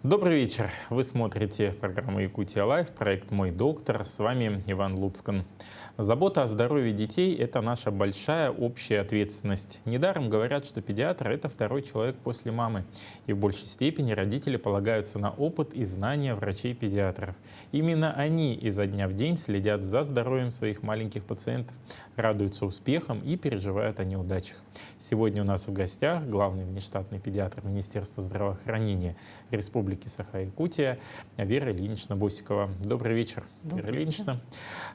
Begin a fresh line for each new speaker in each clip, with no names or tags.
Добрый вечер. Вы смотрите программу «Якутия Лайф», проект «Мой доктор». С вами Иван Луцкан. Забота о здоровье детей — это наша большая общая ответственность. Недаром говорят, что педиатр — это второй человек после мамы. И в большей степени родители полагаются на опыт и знания врачей-педиатров. Именно они изо дня в день следят за здоровьем своих маленьких пациентов, радуются успехам и переживают о неудачах. Сегодня у нас в гостях главный внештатный педиатр Министерства здравоохранения Республики Саха-Якутия Вера Ильинична Босикова. Добрый вечер, Вера Ильинична.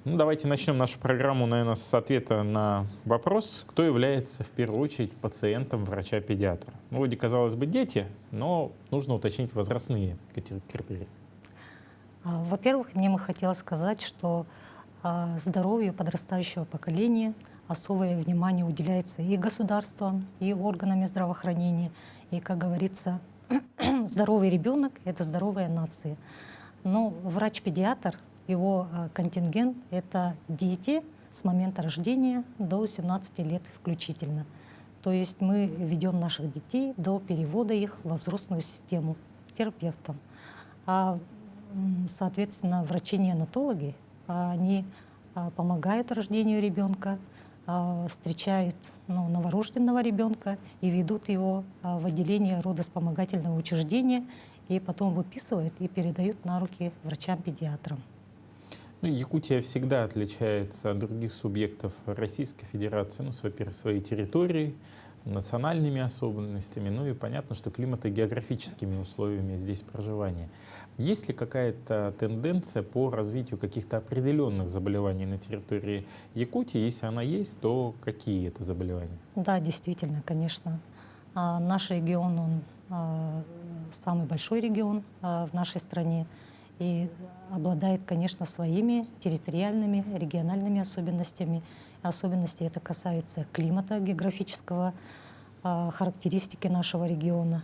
Ну, давайте начнем нашу программу, наверное, с ответа на вопрос, кто является в первую очередь пациентом врача-педиатра. Ну, вроде, казалось бы, дети, но нужно уточнить возрастные критерии.
Во-первых, мне бы хотелось сказать, что здоровью подрастающего поколения особое внимание уделяется и государством, и органами здравоохранения. И, как говорится, здоровый ребенок — это здоровая нация. Но врач-педиатр, его контингент — это дети с момента рождения до 17 лет включительно. То есть мы ведем наших детей до перевода их во взрослую систему к терапевтам. Соответственно, врачи-неонатологи, они помогают рождению ребенка, встречают новорожденного ребенка и ведут его в отделение родовспомогательного учреждения, и потом выписывают и передают на руки врачам-педиатрам.
Ну, Якутия всегда отличается от других субъектов Российской Федерации, во-первых, своей территорией, национальными особенностями, ну и понятно, что климато-географическими условиями здесь проживания. Есть ли какая-то тенденция по развитию каких-то определенных заболеваний на территории Якутии? Если она есть, то какие это заболевания?
Да, действительно, конечно. Наш регион, он самый большой регион в нашей стране и обладает, конечно, своими территориальными, региональными особенностями. Особенности это касается климата, географического характеристики нашего региона.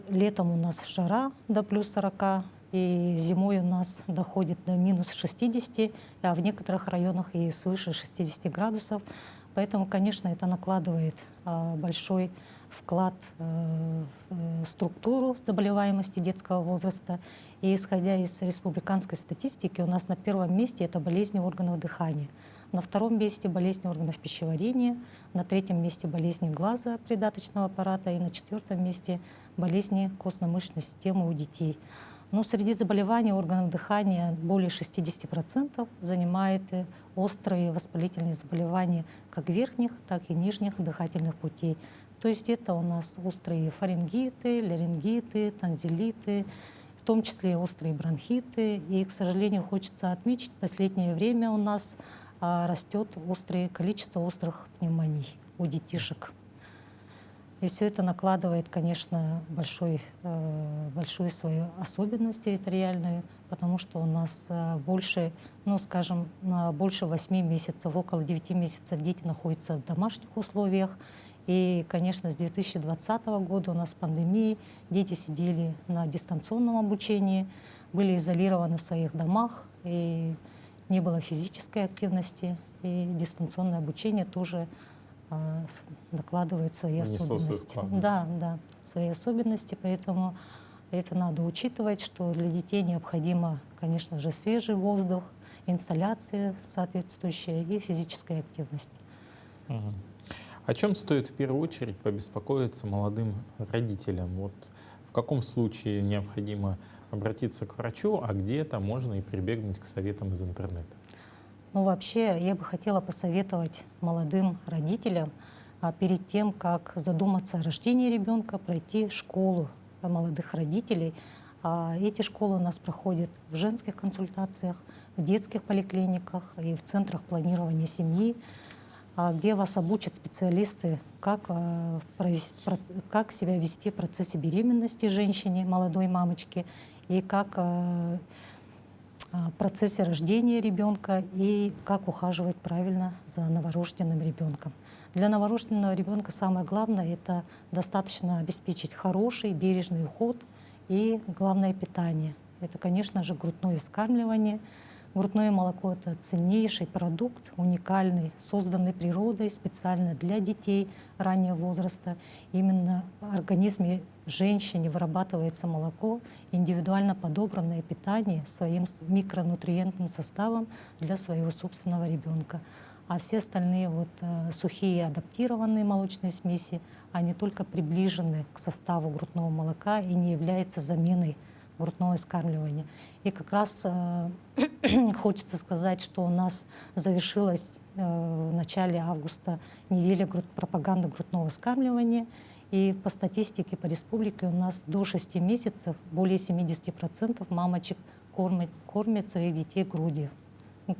Летом у нас жара до плюс 40, и зимой у нас доходит до минус 60, а в некоторых районах и свыше 60 градусов. Поэтому, конечно, это накладывает большой вклад в структуру заболеваемости детского возраста. И исходя из республиканской статистики, у нас на первом месте это болезни органов дыхания. На втором месте болезни органов пищеварения, на третьем месте болезни глаза, придаточного аппарата, и на четвертом месте болезни костно-мышечной системы у детей. Но среди заболеваний органов дыхания более 60% занимает острые воспалительные заболевания как верхних, так и нижних дыхательных путей. То есть это у нас острые фарингиты, ларингиты, танзелиты, в том числе острые бронхиты. И, к сожалению, хочется отметить, в последнее время у нас растет количество острых пневмоний у детишек. И все это накладывает, конечно, большую свою особенность территориальную, потому что у нас больше 8 месяцев, около 9 месяцев дети находятся в домашних условиях. И, конечно, с 2020 года у нас пандемия, дети сидели на дистанционном обучении, были изолированы в своих домах, и не было физической активности, и дистанционное обучение тоже накладывает свои особенности. Да, свои особенности, поэтому это надо учитывать, что для детей необходимо, конечно же, свежий воздух, инсоляция соответствующая и физическая активность.
О чем стоит в первую очередь побеспокоиться молодым родителям? Вот в каком случае необходимо обратиться к врачу, а где-то можно и прибегнуть к советам из интернета?
Ну, вообще, я бы хотела посоветовать молодым родителям перед тем, как задуматься о рождении ребенка, пройти школу молодых родителей. Эти школы у нас проходят в женских консультациях, в детских поликлиниках и в центрах планирования семьи, где вас обучат специалисты, как себя вести в процессе беременности женщине, молодой мамочке, и как в процессе рождения ребенка, и как ухаживать правильно за новорожденным ребенком. Для новорожденного ребенка самое главное — это достаточно обеспечить хороший, бережный уход и, главное, питание. Это, конечно же, грудное вскармливание. Грудное молоко — это ценнейший продукт, уникальный, созданный природой специально для детей раннего возраста. Именно в организме женщине вырабатывается молоко, индивидуально подобранное питание своим микронутриентным составом для своего собственного ребенка. А все остальные сухие адаптированные молочные смеси, они только приближены к составу грудного молока и не являются заменой грудного вскармливания. И как раз хочется сказать, что у нас завершилась в начале августа неделя пропаганды грудного вскармливания. И по статистике по республике у нас до 6 месяцев более 70% мамочек кормят своих детей грудью,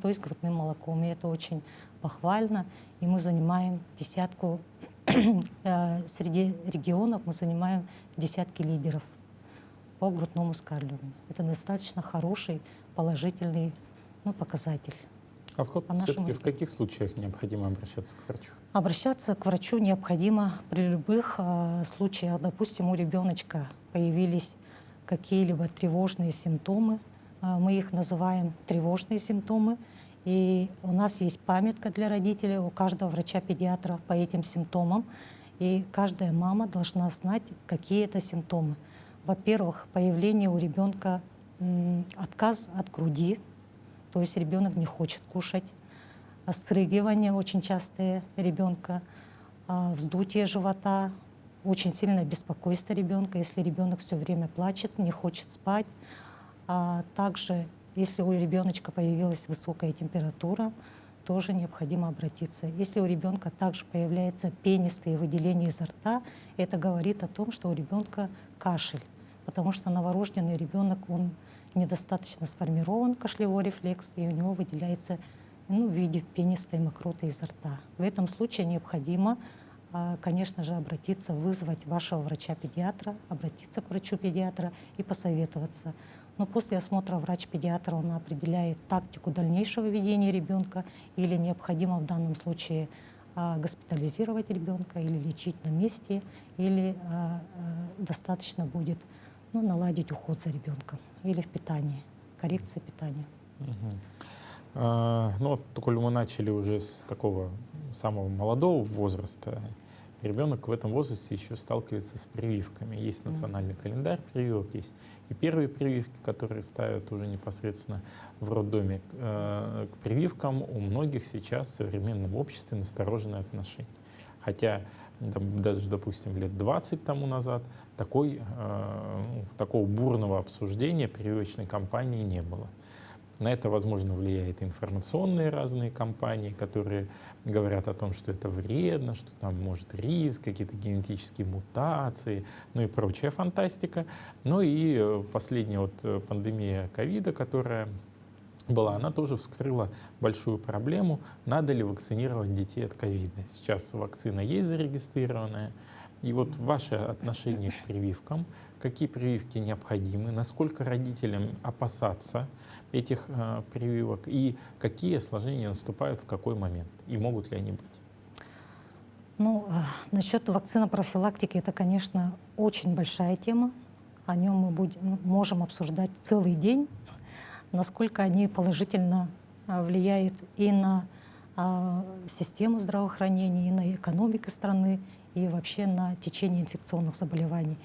то есть грудным молоком. И это очень похвально. И мы занимаем десятку, среди регионов мы занимаем десятки лидеров по грудному вскармливанию. Это достаточно хороший, положительный показатель.
А все-таки в каких случаях необходимо обращаться к врачу?
Обращаться к врачу необходимо при любых случаях. Допустим, у ребеночка появились какие-либо тревожные симптомы. Мы их называем тревожные симптомы. И у нас есть памятка для родителей, у каждого врача-педиатра по этим симптомам. И каждая мама должна знать, какие это симптомы. Во-первых, появление у ребенка отказ от груди, то есть ребенок не хочет кушать, стрыгивание очень частое ребенка, вздутие живота, очень сильное беспокойство ребенка, если ребенок все время плачет, не хочет спать. Также, если у ребеночка появилась высокая температура, тоже необходимо обратиться. Если у ребенка также появляются пенистые выделения изо рта, это говорит о том, что у ребенка кашель, потому что новорожденный ребенок, он недостаточно сформирован, кашлевой рефлекс, и у него выделяется в виде пенистой мокроты изо рта. В этом случае необходимо, конечно же, обратиться, вызвать вашего врача-педиатра, обратиться к врачу-педиатра и посоветоваться. Но после осмотра врач-педиатра он определяет тактику дальнейшего ведения ребенка, или необходимо в данном случае госпитализировать ребенка, или лечить на месте, или достаточно будет наладить уход за ребенком или в питании, коррекция питания.
Коль мы начали уже с такого самого молодого возраста, ребенок в этом возрасте еще сталкивается с прививками. Есть национальный календарь прививок, есть и первые прививки, которые ставят уже непосредственно в роддоме. К прививкам у многих сейчас в современном обществе настороженное отношение. Хотя даже, допустим, лет 20 тому назад такого бурного обсуждения прививочной кампании не было. На это, возможно, влияют информационные разные кампании, которые говорят о том, что это вредно, что там может риск, какие-то генетические мутации, и прочая фантастика. И последняя пандемия ковида, которая была, она тоже вскрыла большую проблему, надо ли вакцинировать детей от ковида. Сейчас вакцина есть зарегистрированная. И ваше отношение к прививкам, какие прививки необходимы, насколько родителям опасаться этих прививок и какие осложнения наступают в какой момент и могут ли они быть?
Насчет вакцинопрофилактики, это, конечно, очень большая тема. О нем мы можем обсуждать целый день, насколько они положительно влияют и на систему здравоохранения, и на экономику страны, и вообще на течение инфекционных заболеваний.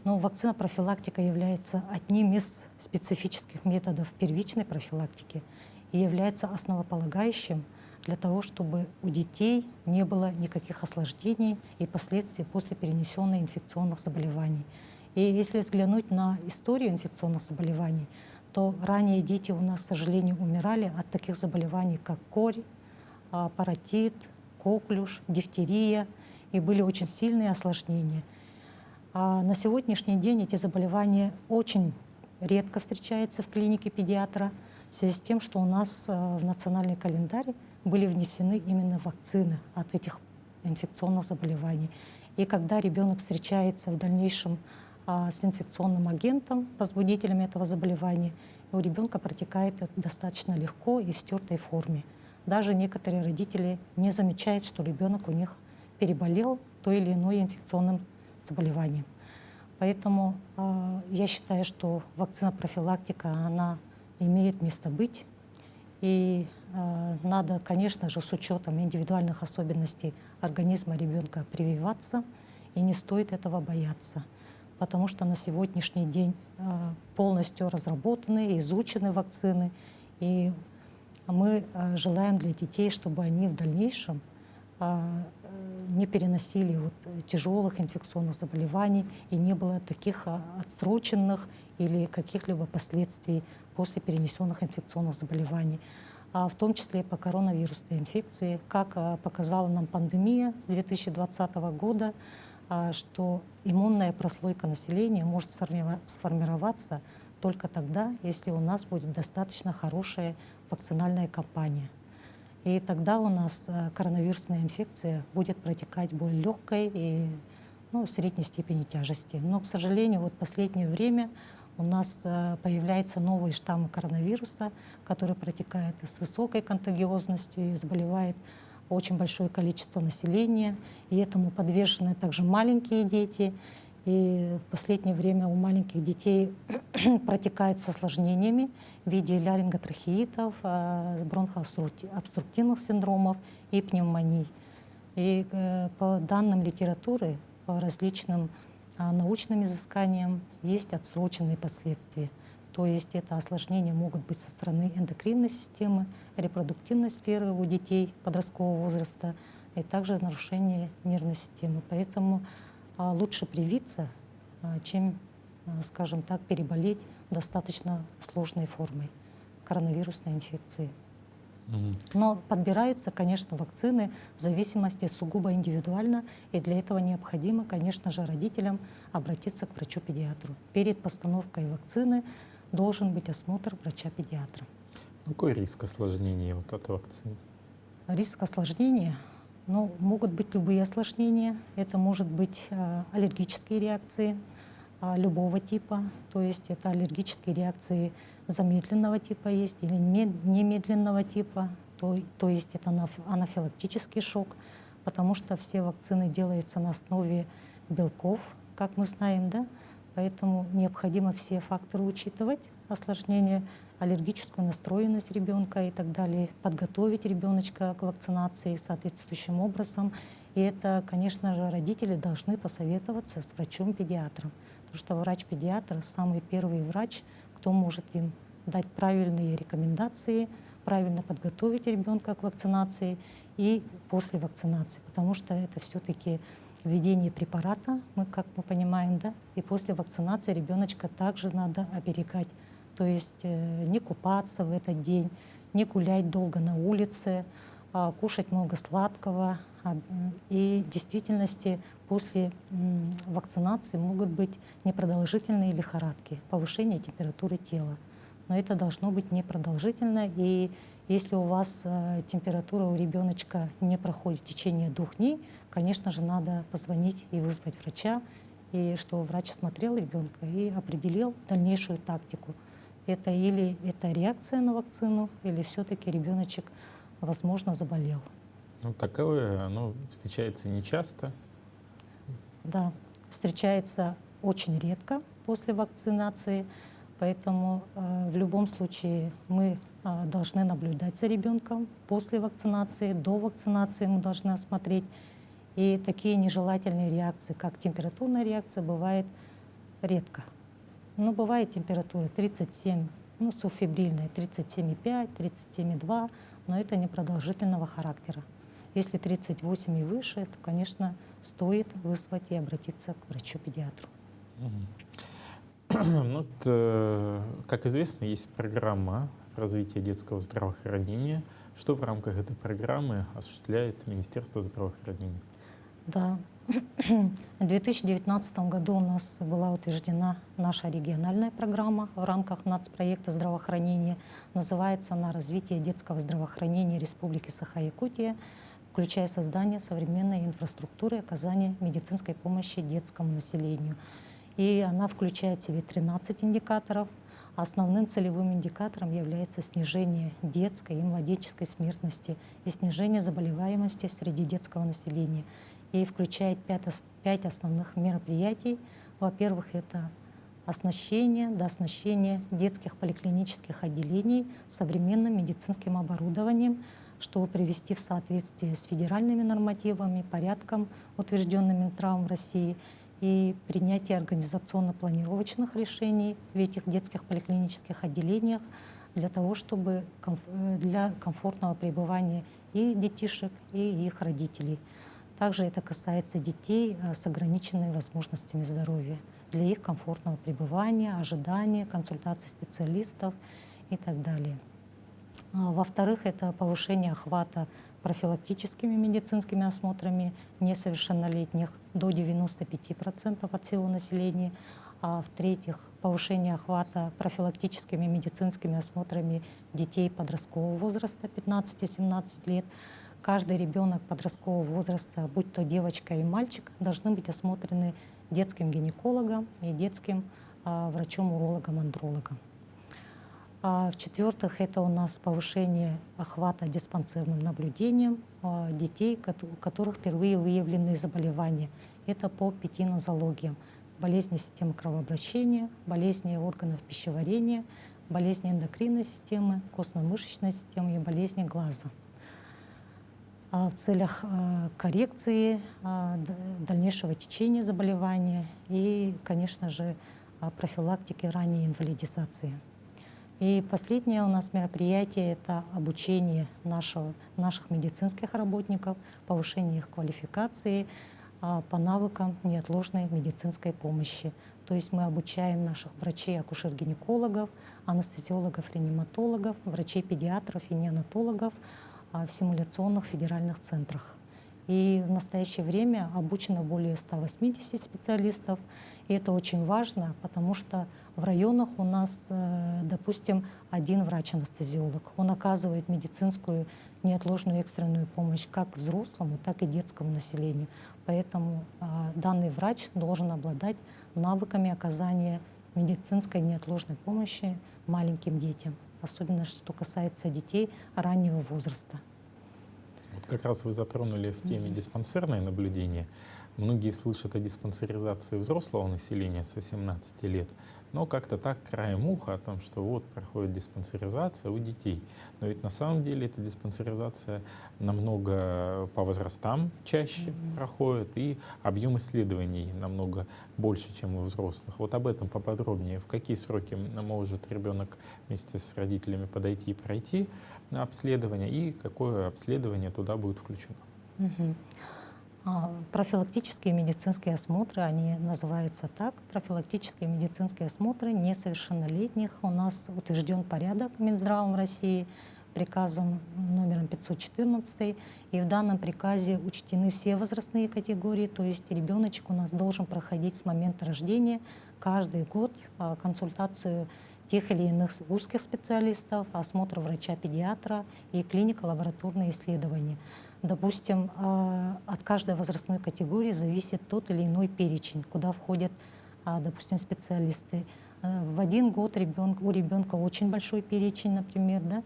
Но вакцинопрофилактика является одним из специфических методов первичной профилактики и является основополагающим для того, чтобы у детей не было никаких осложнений и последствий после перенесенных инфекционных заболеваний. И если взглянуть на историю инфекционных заболеваний, то ранее дети у нас, к сожалению, умирали от таких заболеваний, как корь, паротит, коклюш, дифтерия, и были очень сильные осложнения. А на сегодняшний день эти заболевания очень редко встречаются в клинике педиатра в связи с тем, что у нас в национальный календарь были внесены именно вакцины от этих инфекционных заболеваний. И когда ребенок встречается в дальнейшем с инфекционным агентом, возбудителем этого заболевания, у ребенка протекает это достаточно легко и в стертой форме. Даже некоторые родители не замечают, что ребенок у них переболел то или иное инфекционным заболеванием. Поэтому я считаю, что вакцинопрофилактика, она имеет место быть. И надо, конечно же, с учетом индивидуальных особенностей организма ребенка прививаться, и не стоит этого бояться. потому что на сегодняшний день полностью разработаны, изучены вакцины. И мы желаем для детей, чтобы они в дальнейшем не переносили тяжелых инфекционных заболеваний и не было таких отсроченных или каких-либо последствий после перенесенных инфекционных заболеваний. В том числе и по коронавирусной инфекции. Как показала нам пандемия с 2020 года, что иммунная прослойка населения может сформироваться только тогда, если у нас будет достаточно хорошая вакцинальная кампания. И тогда у нас коронавирусная инфекция будет протекать более легкой и средней степени тяжести. Но, к сожалению, в последнее время у нас появляются новые штаммы коронавируса, которые протекают с высокой контагиозностью и заболевает очень большое количество населения. И этому подвержены также маленькие дети. И в последнее время у маленьких детей протекает с осложнениями в виде ларинготрахеитов, бронхообструктивных синдромов и пневмоний. И по данным литературы, по различным научным изысканиям, есть отсроченные последствия. То есть это осложнения могут быть со стороны эндокринной системы, репродуктивной сферы у детей подросткового возраста, и также нарушение нервной системы. Поэтому лучше привиться, чем, скажем так, переболеть достаточно сложной формой коронавирусной инфекции. Но подбираются, конечно, вакцины в зависимости сугубо индивидуально, и для этого необходимо, конечно же, родителям обратиться к врачу-педиатру. Перед постановкой вакцины должен быть осмотр врача-педиатра.
Какой риск осложнений от вакцины?
Риск осложнения? Могут быть любые осложнения. Это может быть аллергические реакции любого типа, то есть это аллергические реакции замедленного типа есть или немедленного типа, то есть это анафилактический шок, потому что все вакцины делаются на основе белков, как мы знаем, да? Поэтому необходимо все факторы учитывать, осложнения, аллергическую настроенность ребенка и так далее, подготовить ребеночка к вакцинации соответствующим образом. И это, конечно же, родители должны посоветоваться с врачом-педиатром, потому что врач-педиатр — самый первый врач, кто может им дать правильные рекомендации, правильно подготовить ребенка к вакцинации и после вакцинации, потому что это все-таки введение препарата, как мы понимаем, да, и после вакцинации ребеночка также надо оберегать, то есть не купаться в этот день, не гулять долго на улице, кушать много сладкого. И в действительности после вакцинации могут быть непродолжительные лихорадки, повышение температуры тела. Но это должно быть непродолжительно, и если у вас температура у ребеночка не проходит в течение 2 дней, конечно же, надо позвонить и вызвать врача, и что врач осмотрел ребенка и определил дальнейшую тактику. Это или это реакция на вакцину, или все-таки ребеночек, возможно, заболел.
Такое встречается нечасто.
Да, встречается очень редко после вакцинации, поэтому в любом случае мы должны наблюдать за ребенком после вакцинации, до вакцинации мы должны осмотреть. И такие нежелательные реакции, как температурная реакция, бывает редко. Бывает температура 37, субфебрильная 37,5, 37,2, но это непродолжительного характера. Если 38 и выше, то, конечно, стоит вызвать и обратиться к врачу-педиатру.
Как известно, есть программа развития детского здравоохранения. Что в рамках этой программы осуществляет Министерство здравоохранения?
Да. В 2019 году у нас была утверждена наша региональная программа в рамках нацпроекта здравоохранения. Называется она «Развитие детского здравоохранения Республики Саха-Якутия», включая создание современной инфраструктуры оказания медицинской помощи детскому населению. И она включает в себе 13 индикаторов. Основным целевым индикатором является снижение детской и младенческой смертности и снижение заболеваемости среди детского населения. И включает 5 основных мероприятий. Во-первых, это оснащение, дооснащение детских поликлинических отделений современным медицинским оборудованием, чтобы привести в соответствие с федеральными нормативами, порядком, утвержденным Минздравом России, и принятие организационно-планировочных решений в этих детских поликлинических отделениях для того, чтобы для комфортного пребывания и детишек, и их родителей. Также это касается детей с ограниченными возможностями здоровья, для их комфортного пребывания, ожидания, консультаций специалистов и так далее. Во-вторых, это повышение охвата профилактическими медицинскими осмотрами несовершеннолетних до 95% от всего населения. А в-третьих, повышение охвата профилактическими медицинскими осмотрами детей подросткового возраста 15-17 лет. Каждый ребенок подросткового возраста, будь то девочка и мальчик, должны быть осмотрены детским гинекологом и детским врачом-урологом-андрологом. В-четвертых, это у нас повышение охвата диспансерным наблюдением детей, у которых впервые выявлены заболевания. Это по 5 нозологиям: болезни системы кровообращения, болезни органов пищеварения, болезни эндокринной системы, костно-мышечной системы и болезни глаза. В целях коррекции дальнейшего течения заболевания и, конечно же, профилактики ранней инвалидизации. И последнее у нас мероприятие — это обучение наших медицинских работников, повышение их квалификации по навыкам неотложной медицинской помощи. То есть мы обучаем наших врачей-акушер-гинекологов, анестезиологов-реаниматологов, врачей-педиатров и неонатологов в симуляционных федеральных центрах. И в настоящее время обучено более 180 специалистов. И это очень важно, потому что в районах у нас, допустим, один врач-анестезиолог. Он оказывает медицинскую неотложную экстренную помощь как взрослому, так и детскому населению. Поэтому данный врач должен обладать навыками оказания медицинской неотложной помощи маленьким детям, особенно что касается детей раннего возраста.
Вот как раз вы затронули в теме диспансерное наблюдение. Многие слышат о диспансеризации взрослого населения с 18 лет, но как-то так краем уха о том, что вот проходит диспансеризация у детей. Но ведь на самом деле эта диспансеризация намного по возрастам чаще проходит, и объем исследований намного больше, чем у взрослых. Вот об этом поподробнее. В какие сроки может ребенок вместе с родителями подойти и пройти на обследование, и какое обследование туда будет включено?
Профилактические медицинские осмотры, они называются так. Профилактические медицинские осмотры несовершеннолетних. У нас утвержден порядок Минздравом России приказом номером 514. И в данном приказе учтены все возрастные категории. То есть ребеночек у нас должен проходить с момента рождения каждый год консультацию тех или иных узких специалистов, осмотр врача-педиатра и клинико-лабораторные исследования. Допустим, от каждой возрастной категории зависит тот или иной перечень, куда входят, допустим, специалисты. В один год у ребенка очень большой перечень, например, да?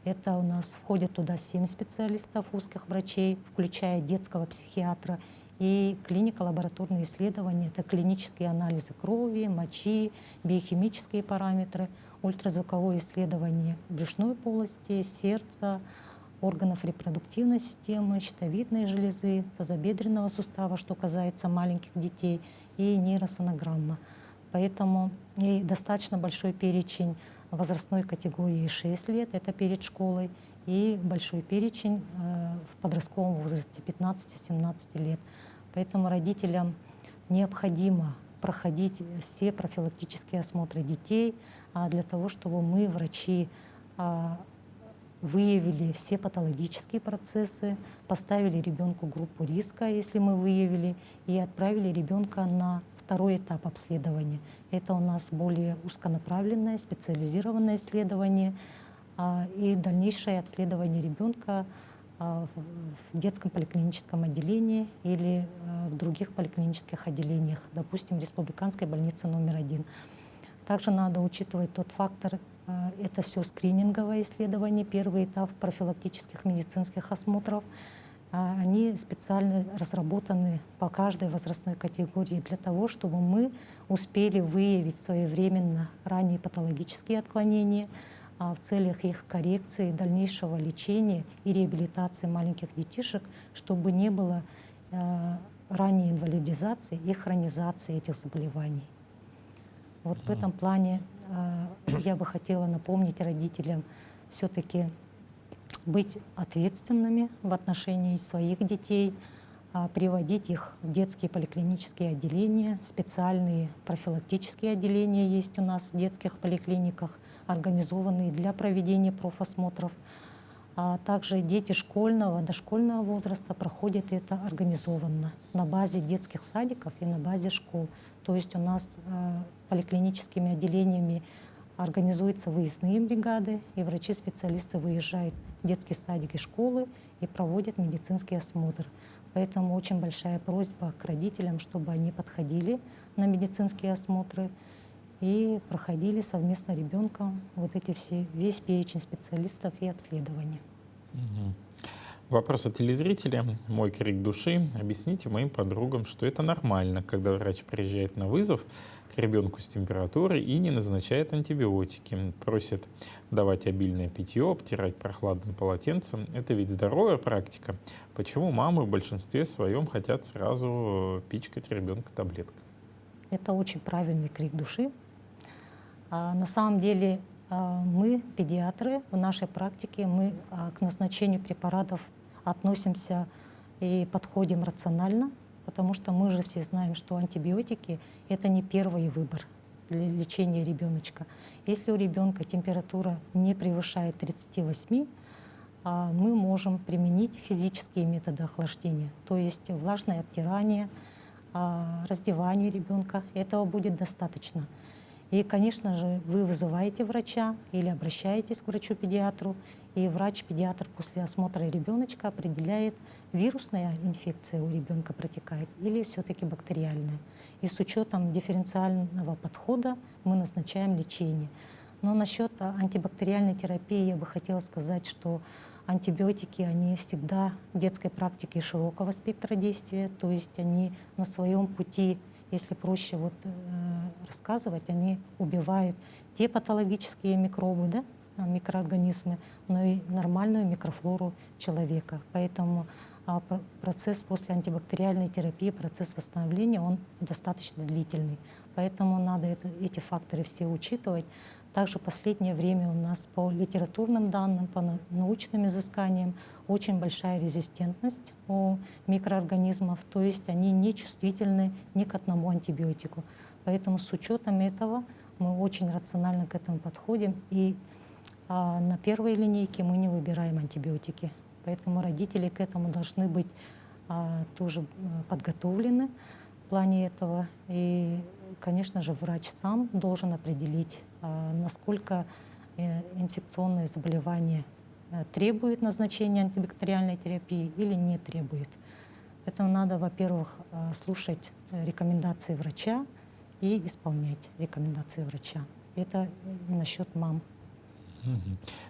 Это у нас входит туда 7 специалистов, узких врачей, включая детского психиатра, и клинико-лабораторные исследования. Это клинические анализы крови, мочи, биохимические параметры, ультразвуковое исследование брюшной полости, сердца, органов репродуктивной системы, щитовидной железы, тазобедренного сустава, что касается маленьких детей, и нейросонограмма. Поэтому и достаточно большой перечень возрастной категории 6 лет, это перед школой, и большой перечень в подростковом возрасте 15-17 лет. Поэтому родителям необходимо проходить все профилактические осмотры детей для того, чтобы мы, врачи, выявили все патологические процессы, поставили ребенку группу риска, если мы выявили, и отправили ребенка на второй этап обследования. Это у нас более узконаправленное, специализированное исследование и дальнейшее обследование ребенка в детском поликлиническом отделении или в других поликлинических отделениях, допустим, в Республиканской больнице номер 1. Также надо учитывать тот фактор, это все скрининговое исследование, первый этап профилактических медицинских осмотров. Они специально разработаны по каждой возрастной категории для того, чтобы мы успели выявить своевременно ранние патологические отклонения в целях их коррекции, дальнейшего лечения и реабилитации маленьких детишек, чтобы не было ранней инвалидизации и хронизации этих заболеваний. Вот в этом плане я бы хотела напомнить родителям все-таки быть ответственными в отношении своих детей, приводить их в детские поликлинические отделения, специальные профилактические отделения есть у нас в детских поликлиниках, организованные для проведения профосмотров. А также дети школьного, дошкольного возраста проходят это организованно на базе детских садиков и на базе школ. То есть у нас поликлиническими отделениями организуются выездные бригады, и врачи-специалисты выезжают в детские садики, школы и проводят медицинский осмотр. Поэтому очень большая просьба к родителям, чтобы они подходили на медицинские осмотры и проходили совместно с ребенком вот эти все, весь перечень специалистов и обследований.
Вопрос от телезрителя. Мой крик души. Объясните моим подругам, что это нормально, когда врач приезжает на вызов к ребенку с температурой и не назначает антибиотики. Просит давать обильное питье, обтирать прохладным полотенцем. Это ведь здоровая практика. Почему мамы в большинстве своем хотят сразу пичкать ребенка таблеткой?
Это очень правильный крик души. На самом деле мы, педиатры, в нашей практике мы к назначению препаратов относимся и подходим рационально, потому что мы же все знаем, что антибиотики — это не первый выбор для лечения ребеночка. Если у ребенка температура не превышает 38, мы можем применить физические методы охлаждения, то есть влажное обтирание, раздевание ребенка. Этого будет достаточно. И, конечно же, вы вызываете врача или обращаетесь к врачу-педиатру, и врач-педиатр после осмотра ребеночка определяет, вирусная инфекция у ребенка протекает или все-таки бактериальная. И с учетом дифференциального подхода мы назначаем лечение. Но насчет антибактериальной терапии я бы хотела сказать, что антибиотики, они всегда в детской практике широкого спектра действия, то есть они на своем пути, если проще рассказывать, они убивают те патологические микробы, да, микроорганизмы, но и нормальную микрофлору человека. Поэтому процесс после антибактериальной терапии, процесс восстановления, он достаточно длительный. Поэтому надо эти факторы все учитывать. Также в последнее время у нас по литературным данным, по научным изысканиям очень большая резистентность у микроорганизмов, то есть они не чувствительны ни к одному антибиотику. Поэтому с учетом этого мы очень рационально к этому подходим, и на первой линейке мы не выбираем антибиотики. Поэтому родители к этому должны быть тоже подготовлены в плане этого. И, конечно же, врач сам должен определить, насколько инфекционное заболевание требует назначения антибактериальной терапии или не требует. Поэтому надо, во-первых, слушать рекомендации врача и исполнять рекомендации врача. Это насчет мам.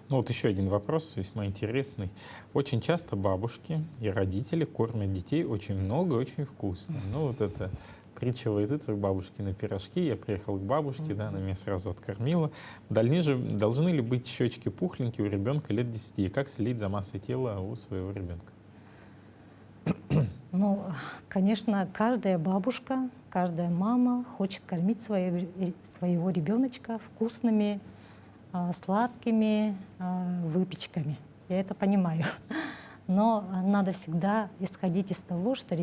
Ну вот еще один вопрос, весьма интересный. Очень часто бабушки и родители кормят детей очень много и очень вкусно. Ну вот это притча во языцах, бабушкины пирожки. Я приехал к бабушке, да, она меня сразу откормила. Должны ли быть щечки пухленькие у ребенка лет 10? И как следить за массой тела у своего ребенка?
Ну, конечно, каждая бабушка, каждая мама хочет кормить своего ребеночка вкусными, сладкими выпечками. Я это понимаю. Но надо всегда исходить из того, что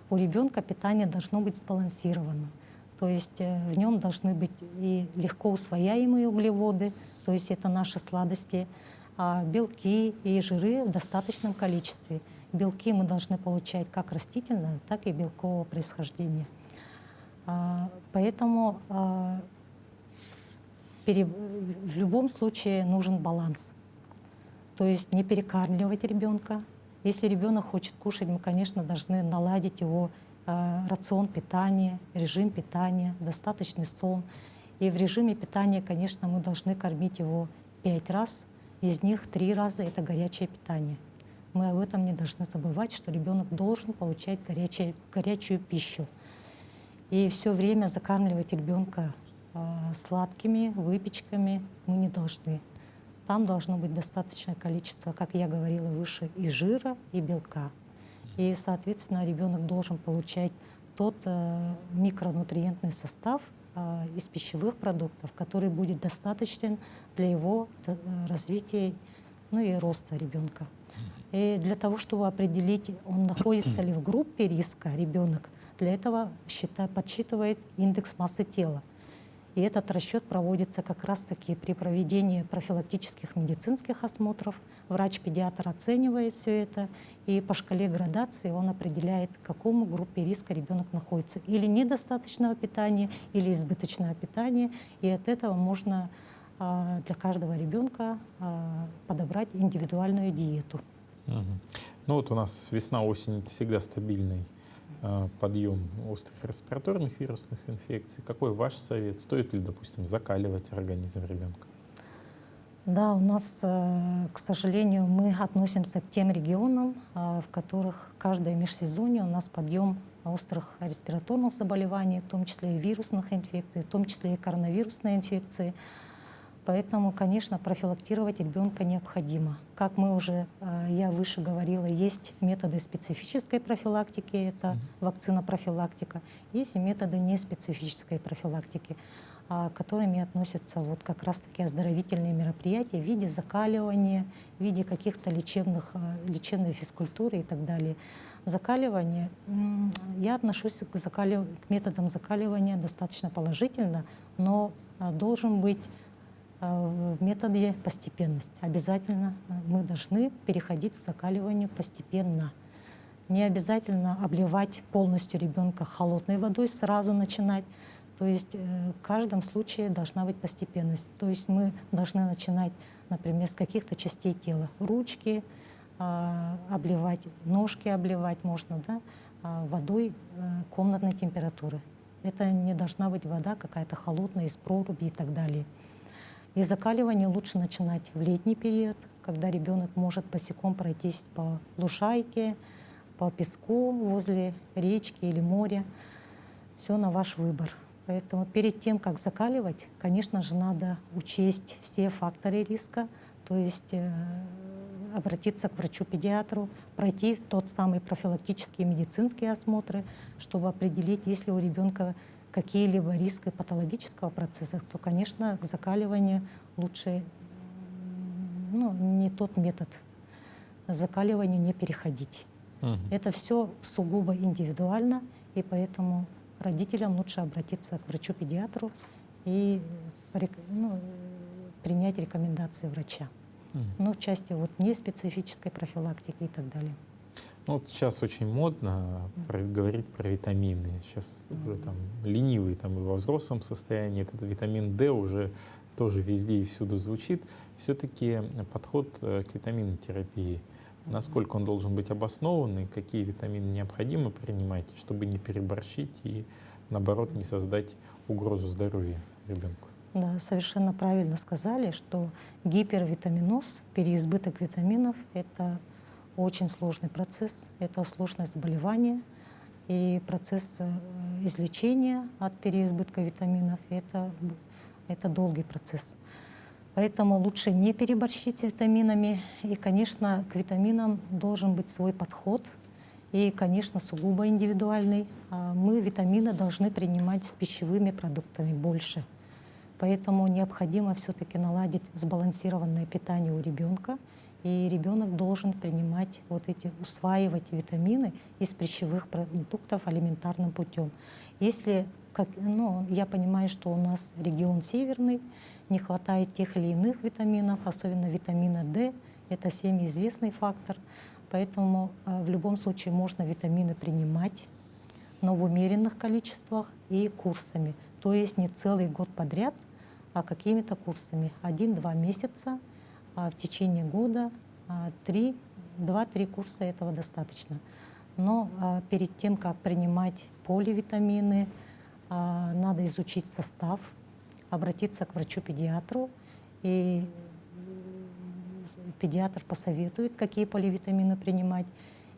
у ребенка питание должно быть сбалансировано. То есть в нем должны быть и легко усвояемые углеводы, то есть это наши сладости, белки и жиры в достаточном количестве. Белки мы должны получать как растительного, так и белкового происхождения. Поэтому в любом случае нужен баланс. То есть не перекармливать ребенка. Если ребенок хочет кушать, мы, конечно, должны наладить его рацион питания, режим питания, достаточный сон. И в режиме питания, конечно, мы должны кормить его 5 раз, из них 3 раза — это горячее питание. Мы об этом не должны забывать, что ребенок должен получать горячую пищу. И все время закармливать ребенка сладкими выпечками мы не должны. Там должно быть достаточное количество, как я говорила выше, и жира, и белка. И, соответственно, ребенок должен получать тот микронутриентный состав из пищевых продуктов, который будет достаточен для его развития, ну и роста ребенка. И для того, чтобы определить, он находится ли в группе риска ребенок, для этого подсчитывает индекс массы тела. И этот расчет проводится как раз-таки при проведении профилактических медицинских осмотров. Врач-педиатр оценивает все это, и по шкале градации он определяет, к какому группе риска ребенок находится. Или недостаточного питания, или избыточного питания. И от этого можно для каждого ребенка подобрать индивидуальную диету.
Ну вот у нас весна-осень всегда стабильный подъем острых респираторных вирусных инфекций. Какой ваш совет? Стоит ли, допустим, закаливать организм ребенка?
Да, у нас, к сожалению, мы относимся к тем регионам, в которых каждое межсезонье у нас подъем острых респираторных заболеваний, в том числе и вирусных инфекций, в том числе и коронавирусной инфекции. Поэтому, конечно, профилактировать ребенка необходимо. Как я выше говорила, есть методы специфической профилактики, это вакцинопрофилактика, есть и методы неспецифической профилактики, к которыми относятся вот как раз-таки оздоровительные мероприятия в виде закаливания, в виде каких-то лечебной физкультуры и так далее. Закаливание, я отношусь к методам закаливания достаточно положительно, но должен быть в методе постепенность. Обязательно мы должны переходить к закаливанию постепенно. Не обязательно обливать полностью ребенка холодной водой, сразу начинать. То есть в каждом случае должна быть постепенность. То есть мы должны начинать, например, с каких-то частей тела. Ручки обливать, ножки обливать можно, да, водой комнатной температуры. Это не должна быть вода какая-то холодная из проруби и так далее. И закаливание лучше начинать в летний период, когда ребенок может босиком пройтись по лужайке, по песку возле речки или моря. Все на ваш выбор. Поэтому перед тем, как закаливать, конечно же, надо учесть все факторы риска, то есть обратиться к врачу-педиатру, пройти тот самый профилактические медицинские осмотры, чтобы определить, есть ли у ребенка какие-либо риски патологического процесса, то, конечно, к закаливанию лучше не тот метод. К закаливанию не переходить. Это все сугубо индивидуально, и поэтому родителям лучше обратиться к врачу-педиатру и принять рекомендации врача. Но в части неспецифической профилактики и так далее.
Ну, вот сейчас очень модно говорить про витамины. Сейчас уже там ленивый и во взрослом состоянии. Этот витамин D уже тоже везде и всюду звучит. Все-таки подход к витаминотерапии, насколько он должен быть обоснованный, какие витамины необходимо принимать, чтобы не переборщить и, наоборот, не создать угрозу здоровью ребенку.
Да, совершенно правильно сказали, что гипервитаминоз, переизбыток витаминов — это очень сложный процесс, это сложное заболевание, и процесс излечения от переизбытка витаминов — это долгий процесс. Поэтому лучше не переборщить с витаминами, и, конечно, к витаминам должен быть свой подход, и, конечно, сугубо индивидуальный. Мы витамины должны принимать с пищевыми продуктами больше. Поэтому необходимо все-таки наладить сбалансированное питание у ребенка, и ребенок должен принимать усваивать витамины из пищевых продуктов алиментарным путем. Если, я понимаю, что у нас регион северный, не хватает тех или иных витаминов, особенно витамина D, это всеми известный фактор, поэтому в любом случае можно витамины принимать, но в умеренных количествах и курсами. То есть не целый год подряд, а какими-то курсами. 1-2 месяца в течение года, 2-3 курса этого достаточно. Но перед тем, как принимать поливитамины, надо изучить состав, обратиться к врачу-педиатру, и педиатр посоветует, какие поливитамины принимать.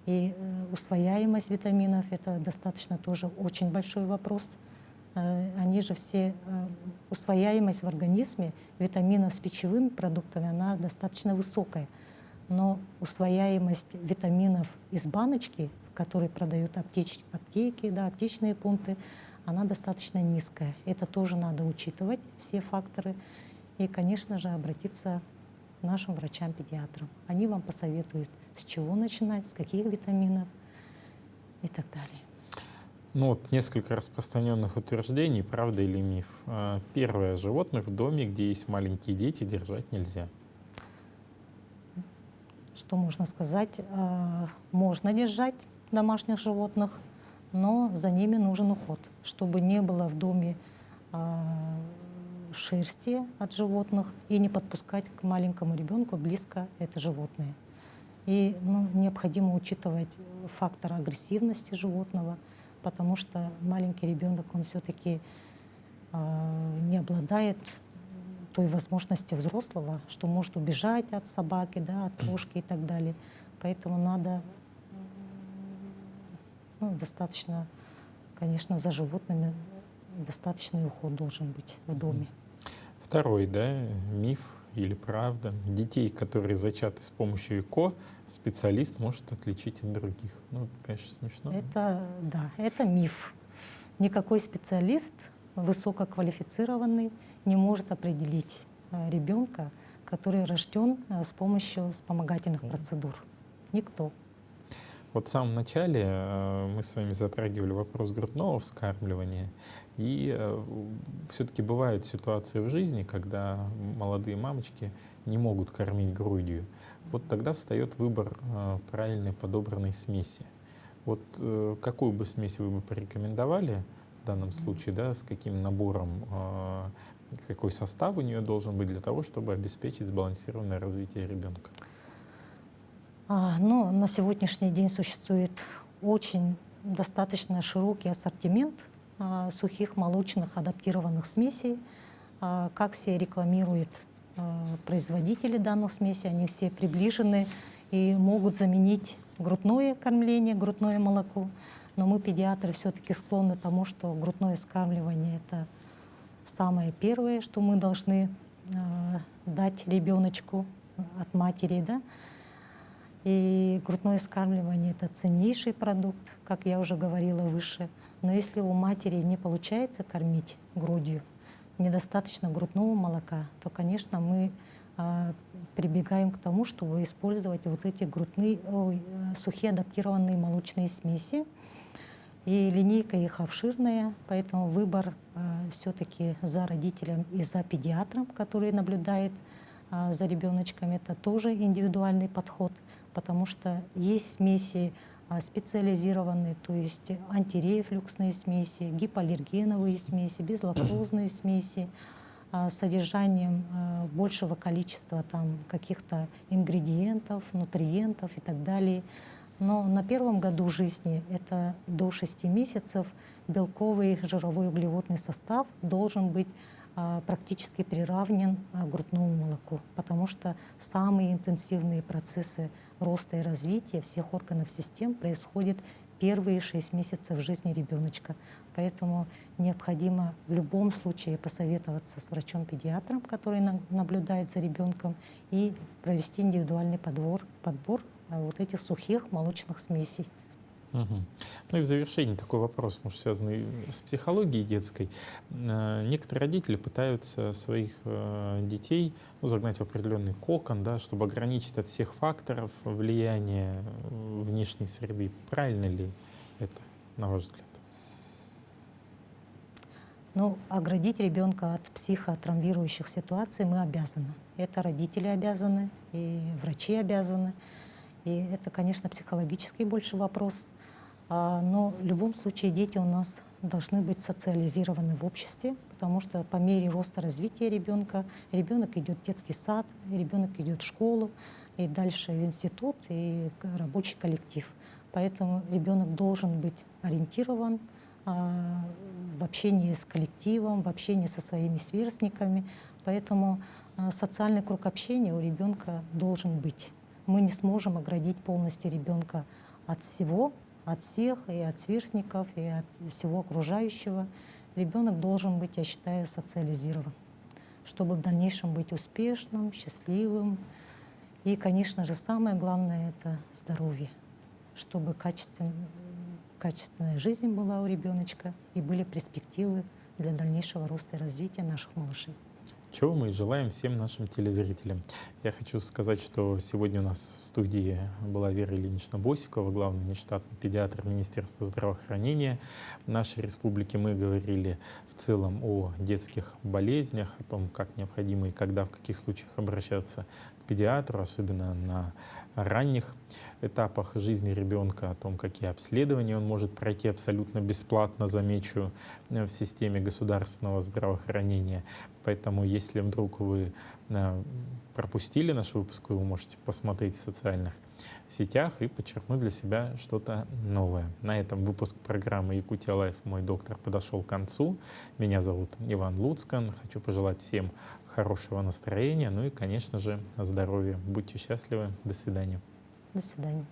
И усвояемость витаминов — это достаточно тоже очень большой вопрос. Они же все, усвояемость в организме витаминов с пищевыми продуктами, она достаточно высокая. Но усвояемость витаминов из баночки, которые продают аптеки, да, аптечные пункты, она достаточно низкая. Это тоже надо учитывать, все факторы. И, конечно же, обратиться к нашим врачам-педиатрам. Они вам посоветуют, с чего начинать, с каких витаминов и так далее.
Ну вот несколько распространенных утверждений, правда или миф. Первое. Животных в доме, где есть маленькие дети, держать нельзя.
Что можно сказать? Можно держать домашних животных, но за ними нужен уход, чтобы не было в доме шерсти от животных и не подпускать к маленькому ребенку близко это животное. И необходимо учитывать фактор агрессивности животного, потому что маленький ребенок, он все-таки не обладает той возможности взрослого, что может убежать от собаки, да, от кошки и так далее. Поэтому надо достаточно, конечно, за животными достаточный уход должен быть в доме.
Второй, да, миф или правда. Детей, которые зачаты с помощью ЭКО, специалист может отличить от других. Ну, это, конечно, смешно.
Это миф. Никакой специалист высококвалифицированный не может определить ребенка, который рожден с помощью вспомогательных процедур. Никто.
Вот в самом начале мы с вами затрагивали вопрос грудного вскармливания. И все-таки бывают ситуации в жизни, когда молодые мамочки не могут кормить грудью. Вот тогда встает выбор правильной подобранной смеси. Вот какую бы смесь вы бы порекомендовали в данном случае, да, с каким набором, какой состав у нее должен быть для того, чтобы обеспечить сбалансированное развитие ребенка?
На сегодняшний день существует очень достаточно широкий ассортимент сухих молочных адаптированных смесей. Как все рекламируют производители данных смесей, они все приближены и могут заменить грудное кормление, грудное молоко. Но мы, педиатры, все-таки склонны к тому, что грудное скармливание — это самое первое, что мы должны дать ребеночку от матери, да? И грудное скармливание — это ценнейший продукт, как я уже говорила выше. Но если у матери не получается кормить грудью, недостаточно грудного молока, то, конечно, мы прибегаем к тому, чтобы использовать вот эти сухие адаптированные молочные смеси. И линейка их обширная, поэтому выбор все-таки за родителем и за педиатром, который наблюдает за ребеночком, это тоже индивидуальный подход, потому что есть смеси специализированные, то есть антирефлюксные смеси, гипоаллергеновые смеси, безлактозные смеси с содержанием большего количества каких-то ингредиентов, нутриентов и так далее. Но на первом году жизни, это до 6 месяцев, белковый, жировой, углеводный состав должен быть практически приравнен грудному молоку, потому что самые интенсивные процессы роста и развития всех органов систем происходят первые 6 месяцев жизни ребеночка. Поэтому необходимо в любом случае посоветоваться с врачом-педиатром, который наблюдает за ребенком, и провести индивидуальный подбор вот этих сухих молочных смесей.
Угу. Ну и в завершении такой вопрос, может, связанный с психологией детской. Некоторые родители пытаются своих детей загнать в определенный кокон, да, чтобы ограничить от всех факторов влияния внешней среды. Правильно ли это, на ваш взгляд?
Оградить ребенка от психотравмирующих ситуаций мы обязаны. Это родители обязаны, и врачи обязаны. И это, конечно, психологический больше вопрос. Но в любом случае дети у нас должны быть социализированы в обществе, потому что по мере роста развития ребенка ребенок идет в детский сад, ребенок идет в школу, и дальше в институт, и рабочий коллектив. Поэтому ребенок должен быть ориентирован в общении с коллективом, в общении со своими сверстниками. Поэтому социальный круг общения у ребенка должен быть. Мы не сможем оградить полностью ребенка от всего, от всех, и от сверстников, и от всего окружающего. Ребенок должен быть, я считаю, социализирован, чтобы в дальнейшем быть успешным, счастливым. И, конечно же, самое главное — это здоровье. чтобы качественная жизнь была у ребеночка и были перспективы для дальнейшего роста и развития наших малышей.
Чего мы и желаем всем нашим телезрителям. Я хочу сказать, что сегодня у нас в студии была Вера Ильинична Босикова, главный внештатный педиатр Министерства здравоохранения нашей республики. Мы говорили в целом о детских болезнях, о том, как необходимо и когда, в каких случаях обращаться к педиатру, особенно на ранних этапах жизни ребенка, о том, какие обследования он может пройти абсолютно бесплатно, замечу, в системе государственного здравоохранения. Поэтому, если вдруг вы пропустили наш выпуск, вы можете посмотреть в социальных сетях и подчеркнуть для себя что-то новое. На этом выпуск программы «Якутия Лайф. Мой доктор» подошел к концу. Меня зовут Иван Луцкан. Хочу пожелать всем хорошего настроения, ну и, конечно же, здоровья. Будьте счастливы. До свидания.
До свидания.